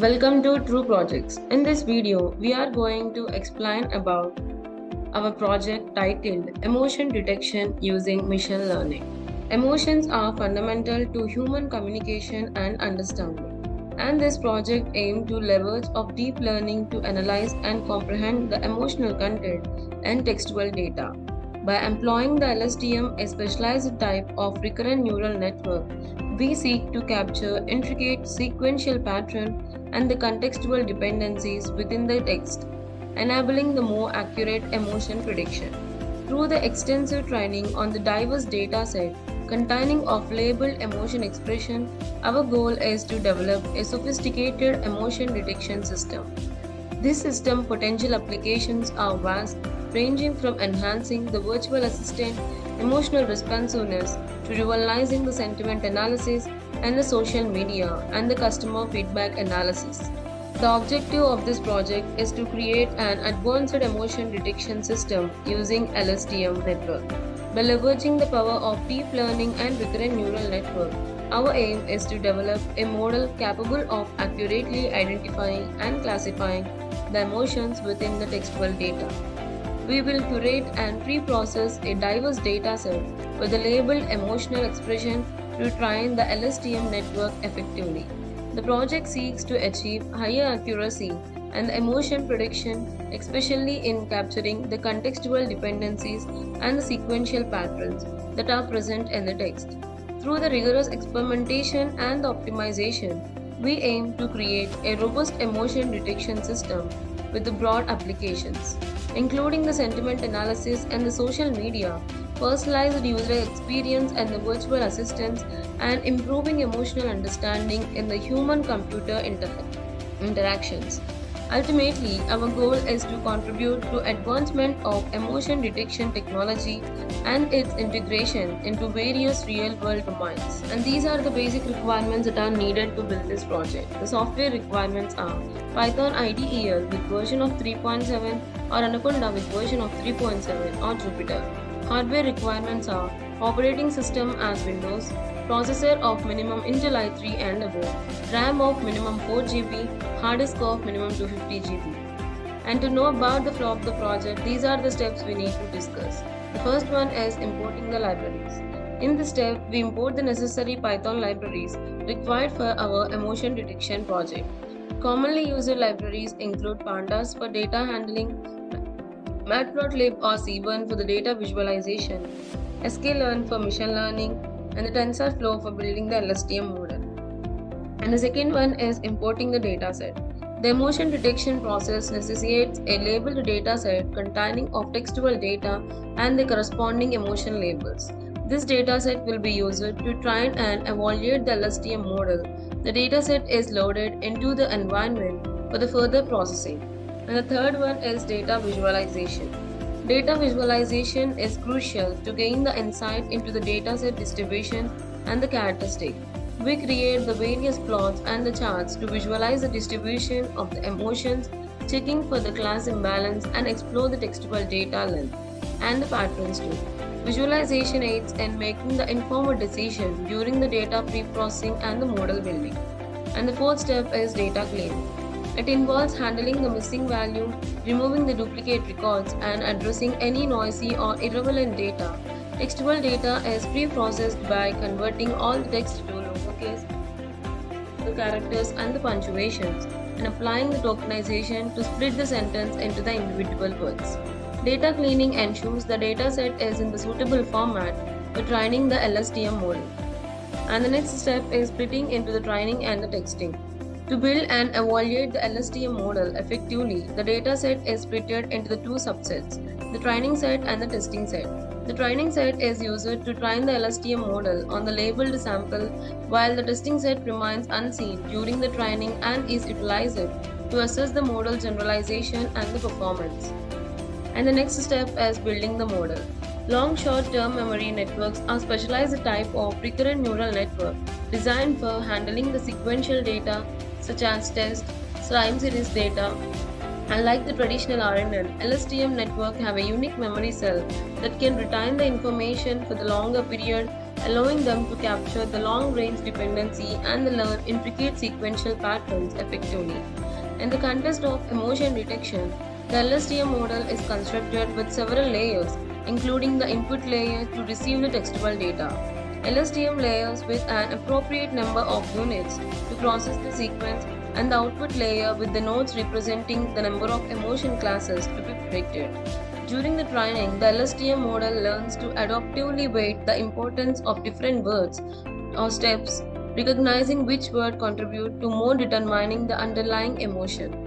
Welcome to True Projects. In this video, we are going to explain about our project titled Emotion Detection Using Machine Learning. Emotions are fundamental to human communication and understanding, and this project aimed to leverage of deep learning to analyze and comprehend the emotional content and textual data. By employing the LSTM, a specialized type of recurrent neural network, we seek to capture intricate sequential pattern and the contextual dependencies within the text, enabling the more accurate emotion prediction. Through the extensive training on the diverse data set containing off-label emotion expression, our goal is to develop a sophisticated emotion detection system. This system potential applications are vast, ranging from enhancing the virtual assistant emotional responsiveness to revolutionizing the sentiment analysis and the social media and the customer feedback analysis. The objective of this project is to create an advanced emotion detection system using LSTM network. By leveraging the power of deep learning and recurrent neural network, our aim is to develop a model capable of accurately identifying and classifying the emotions within the textual data. We will curate and pre-process a diverse data set with the labeled emotional expression to train the LSTM network effectively. The project seeks to achieve higher accuracy and the emotion prediction, especially in capturing the contextual dependencies and the sequential patterns that are present in the text. Through the rigorous experimentation and the optimization, we aim to create a robust emotion detection system with the broad applications, including the sentiment analysis and the social media, personalized user experience and the virtual assistants, and improving emotional understanding in the human-computer interactions. Ultimately, our goal is to contribute to advancement of emotion detection technology and its integration into various real-world domains. And these are the basic requirements that are needed to build this project. The software requirements are Python IDEL with version of 3.7 or Anaconda with version of 3.7 or Jupyter. Hardware requirements are operating system as Windows, processor of minimum Intel i3 and above, RAM of minimum 4 GB, hard disk of minimum 250 GB. And to know about the flow of the project, these are the steps we need to discuss. The first one is importing the libraries. In this step, we import the necessary Python libraries required for our emotion detection project. Commonly used libraries include Pandas for data handling, Matplotlib or C1 for the data visualization, sklearn for machine learning, and the TensorFlow for building the LSTM model. And the second one is importing the dataset. The emotion detection process necessitates a labeled dataset containing of textual data and the corresponding emotion labels. This dataset will be used to train and evaluate the LSTM model. The dataset is loaded into the environment for the further processing. And the third one is data visualization. Data visualization is crucial to gain the insight into the dataset distribution and the characteristic. We create the various plots and the charts to visualize the distribution of the emotions, checking for the class imbalance and explore the textual data length and the patterns too. Visualization aids in making the informed decision during the data pre-processing and the model building. And the fourth step is data cleaning. It involves handling the missing value, removing the duplicate records, and addressing any noisy or irrelevant data. Textual data is pre-processed by converting all the text to lowercase, the characters and the punctuations, and applying the tokenization to split the sentence into the individual words. Data cleaning ensures the dataset is in the suitable format for training the LSTM model. And the next step is splitting into the training and the texting. To build and evaluate the LSTM model effectively, the dataset is split into the two subsets, the training set and the testing set. The training set is used to train the LSTM model on the labeled sample, while the testing set remains unseen during the training and is utilized to assess the model generalization and the performance. And the next step is building the model. Long short-term memory networks are specialized type of recurrent neural network designed for handling the sequential data such as test, time series data, Unlike the traditional RNN, LSTM network have a unique memory cell that can retain the information for the longer period, allowing them to capture the long-range dependency and learn intricate sequential patterns effectively. In the context of emotion detection, the LSTM model is constructed with several layers, including the input layer to receive the textual data, LSTM layers with an appropriate number of units to process the sequence, and the output layer with the nodes representing the number of emotion classes to be predicted. During the training, the LSTM model learns to adaptively weight the importance of different words or steps, recognizing which word contribute to more determining the underlying emotion.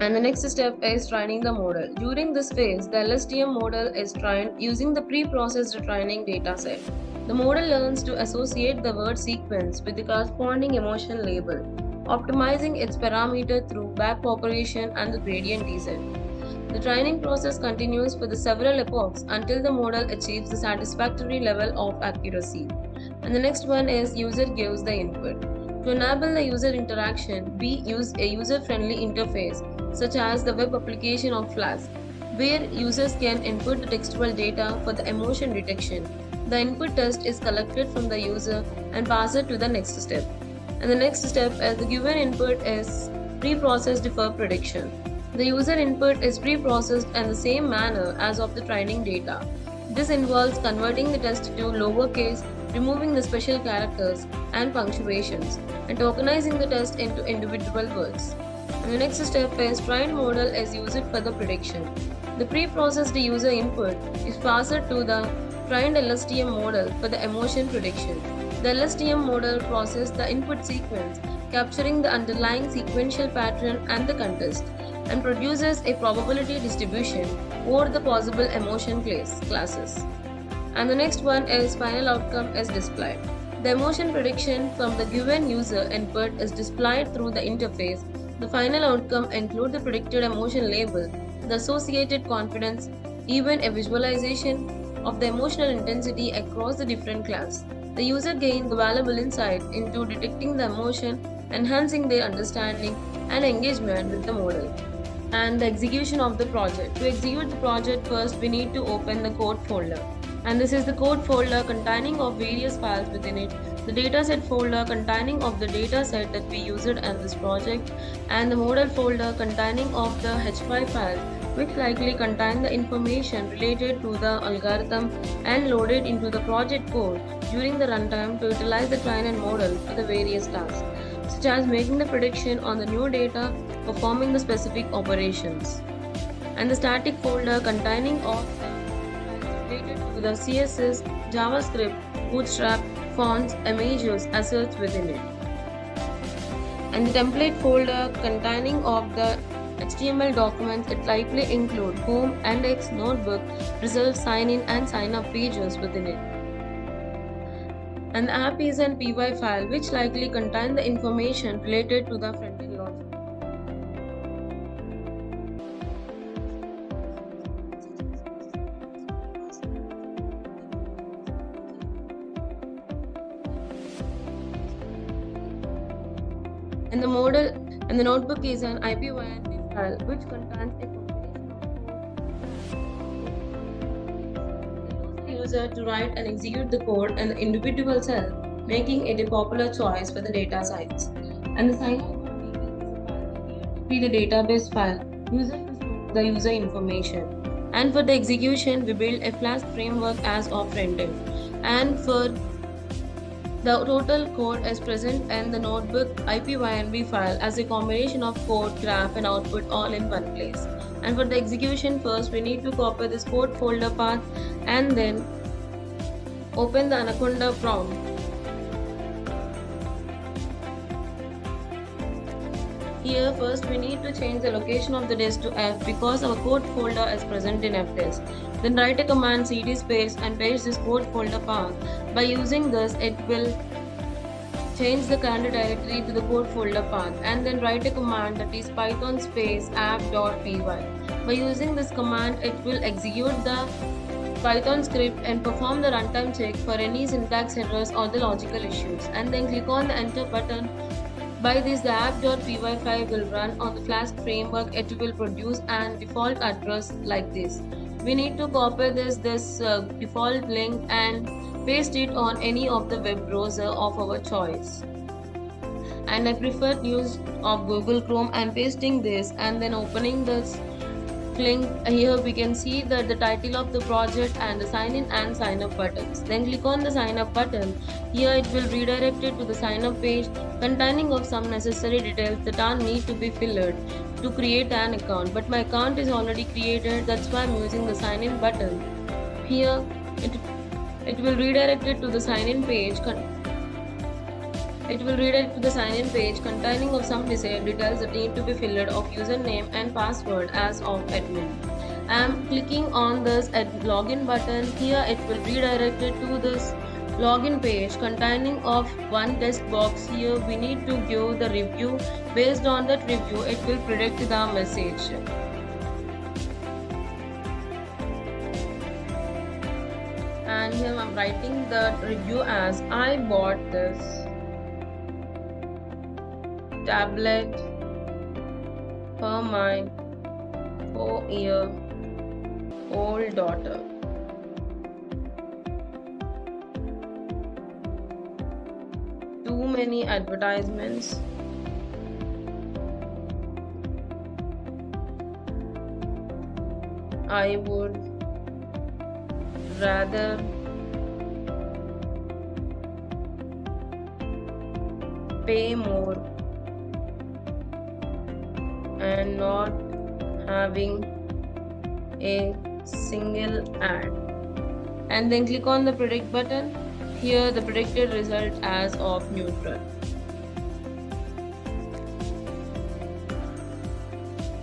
And the next step is training the model. During this phase, the LSTM model is trained using the pre-processed training dataset. The model learns to associate the word sequence with the corresponding emotion label, optimizing its parameter through backpropagation and the gradient descent. The training process continues for the several epochs until the model achieves the satisfactory level of accuracy. And the next one is user gives the input. To enable the user interaction, we use a user-friendly interface such as the web application of Flask, where users can input the textual data for the emotion detection. The input test is collected from the user and passed to the next step. And the next step is the given input is pre-processed for prediction. The user input is pre-processed in the same manner as of the training data. This involves converting the test to lowercase, removing the special characters and punctuations, and tokenizing the test into individual words. And the next step is trained model is used for the prediction. The pre-processed user input is passed to the trained LSTM model for the emotion prediction. The LSTM model processes the input sequence, capturing the underlying sequential pattern and the context, and produces a probability distribution over the possible emotion classes. And the next one is final outcome is displayed. The emotion prediction from the given user input is displayed through the interface. The final outcome includes the predicted emotion label, the associated confidence, even a visualization of the emotional intensity across the different classes. The user gains the valuable insight into detecting the emotion, enhancing their understanding and engagement with the model. And the execution of the project. To execute the project, first we need to open the code folder. And this is the code folder containing of various files within it, the dataset folder containing of the dataset that we used in this project, and the model folder containing of the h5 file, which likely contain the information related to the algorithm and loaded into the project code during the runtime to utilize the trained model for the various tasks, such as making the prediction on the new data, performing the specific operations. And the static folder containing of the related to the CSS, JavaScript, Bootstrap, fonts, images, assets within it. And the template folder containing of the HTML documents it likely include home, index, notebook, results, sign-in and sign-up pages within it. And the app is an py file which likely contain the information related to the front-end logic. And the model and the notebook is an IPYNB file which contains a combination of code. The user to write and execute the code in the individual cell, making it a popular choice for the data science. And the sign-up code will be the database file user to store the user information. And for the execution, we build a Flask framework as of runtime. And for the total code is present in the notebook IPYNB file as a combination of code, graph and output all in one place. And for the execution, first we need to copy this code folder path and then open the Anaconda prompt. Here first we need to change the location of the disk to F because our code folder is present in F disk. Then write a command cd space and paste this code folder path. By using this, it will change the current directory to the code folder path, and then write a command that is python space app.py. By using this command, it will execute the Python script and perform the runtime check for any syntax errors or the logical issues, and then click on the enter button By this, the app.py file will run on the Flask framework. It will produce an default address like this. We need to copy this default link and paste it on any of the web browser of our choice. And I prefer use of Google Chrome. I'm pasting this and then opening this link. Here we can see that the title of the project and the sign in and sign up buttons. Then click on the sign up button. Here it will redirect it to the sign up page containing of some necessary details that are need to be filled to create an account. But my account is already created, that's why I'm using the sign in button. Here it will redirect it to the sign in page. It will redirect to the sign-in page containing of some details that need to be filled of username and password as of admin. I am clicking on this login button. Here it will redirect it to this login page containing of one text box. Here we need to give the review. Based on that review, it will predict the message. And here I am writing the review as I bought this tablet for my 4-year-old daughter. Too many advertisements. I would rather pay more and not having a single ad. And then click on the predict button. Here the predicted result as of neutral.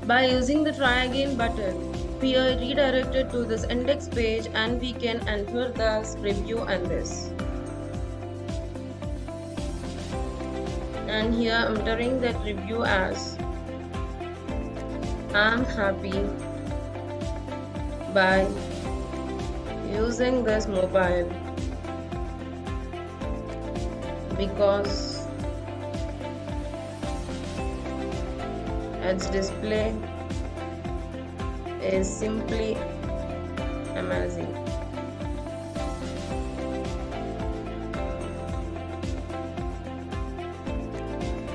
By using the try again button, we are redirected to this index page and we can enter this review and this. And here I'm entering that review as I'm happy by using this mobile because its display is simply amazing.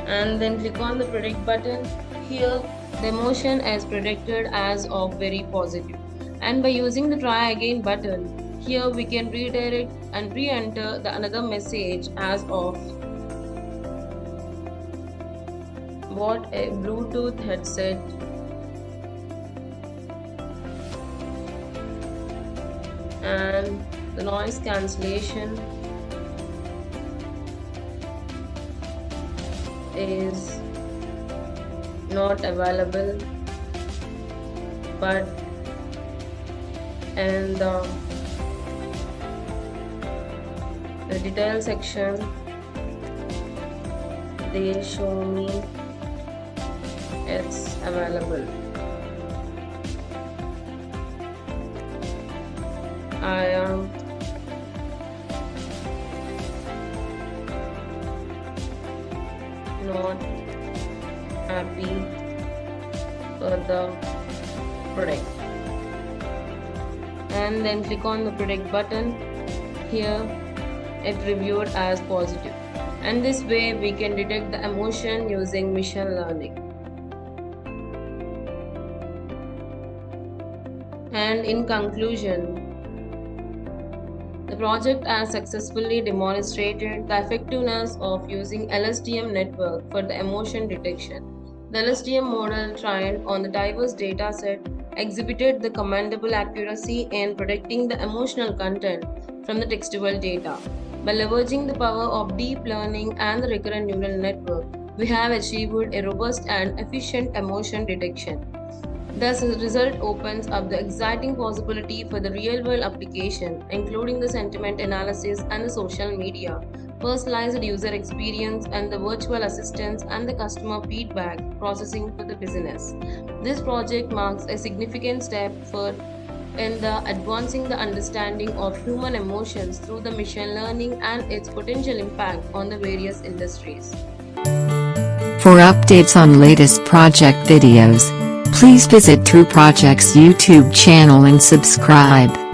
And then click on the predict button. Here the emotion is predicted as of very positive. And by using the try again button, here we can redirect and re-enter the another message as of bought a Bluetooth headset and the noise cancellation is not available, but in the detail section they show me it's available. I am not happy for the product. And then click on the predict button. Here it reviewed as positive. And this way we can detect the emotion using machine learning. And in conclusion, the project has successfully demonstrated the effectiveness of using LSTM network for the emotion detection. The LSTM model trained on the diverse data set exhibited the commendable accuracy in predicting the emotional content from the textual data. By leveraging the power of deep learning and the recurrent neural network, we have achieved a robust and efficient emotion detection. Thus, the result opens up the exciting possibility for the real-world application, including the sentiment analysis and the social media, personalized user experience, and the virtual assistants and the customer feedback processing for the business. This project marks a significant step in the advancing the understanding of human emotions through the machine learning and its potential impact on the various industries. For updates on latest project videos, please visit True Project's YouTube channel and subscribe.